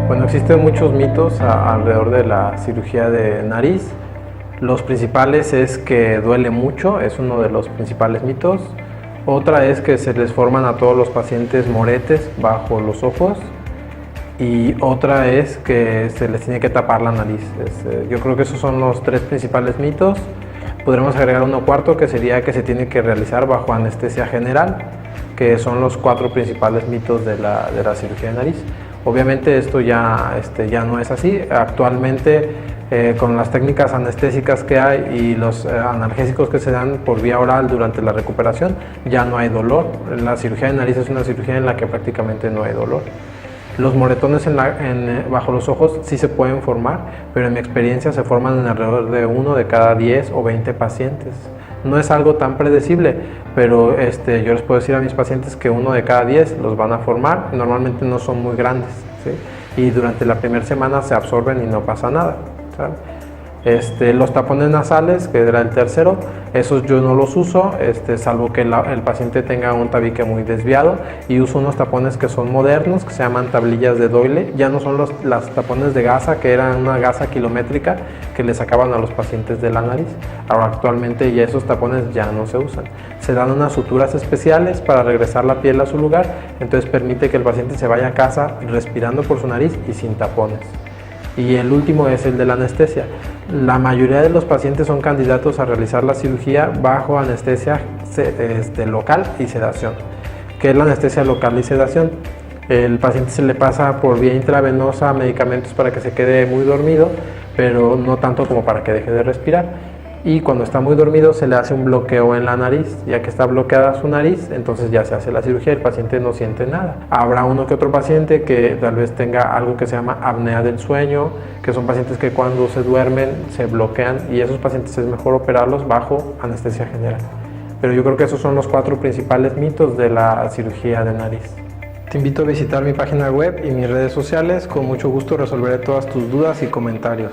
Bueno, existen muchos mitos alrededor de la cirugía de nariz. Los principales es que duele mucho, es uno de los principales mitos. Otra es que se les forman a todos los pacientes moretes bajo los ojos. Y otra es que se les tiene que tapar la nariz. Yo creo que esos son los tres principales mitos. Podremos agregar uno cuarto, que sería que se tiene que realizar bajo anestesia general, que son los cuatro principales mitos de la cirugía de nariz. Obviamente esto ya no es así. Actualmente con las técnicas anestésicas que hay y los analgésicos que se dan por vía oral durante la recuperación, ya no hay dolor. La cirugía de nariz es una cirugía en la que prácticamente no hay dolor. Los moretones bajo los ojos sí se pueden formar, pero en mi experiencia se forman en alrededor de 1 de cada 10 o 20 pacientes. No es algo tan predecible, pero yo les puedo decir a mis pacientes que 1 de cada 10 los van a formar. Normalmente no son muy grandes, ¿sí? Y durante la primera semana se absorben y no pasa nada, ¿sabe? Los tapones nasales, que era el tercero, esos yo no los uso, salvo que el paciente tenga un tabique muy desviado, y uso unos tapones que son modernos, que se llaman tablillas de Doyle. Ya no son los tapones de gasa, que eran una gasa kilométrica que le sacaban a los pacientes de la nariz. Ahora actualmente ya esos tapones ya no se usan. Se dan unas suturas especiales para regresar la piel a su lugar, entonces permite que el paciente se vaya a casa respirando por su nariz y sin tapones. Y el último es el de la anestesia. La mayoría de los pacientes son candidatos a realizar la cirugía bajo anestesia local y sedación. ¿Qué es la anestesia local y sedación? El paciente se le pasa por vía intravenosa medicamentos para que se quede muy dormido, pero no tanto como para que deje de respirar. Y cuando está muy dormido se le hace un bloqueo en la nariz. Ya que está bloqueada su nariz, entonces ya se hace la cirugía y el paciente no siente nada. Habrá uno que otro paciente que tal vez tenga algo que se llama apnea del sueño, que son pacientes que cuando se duermen se bloquean, y esos pacientes es mejor operarlos bajo anestesia general. Pero yo creo que esos son los 4 principales mitos de la cirugía de nariz. Te invito a visitar mi página web y mis redes sociales. Con mucho gusto resolveré todas tus dudas y comentarios.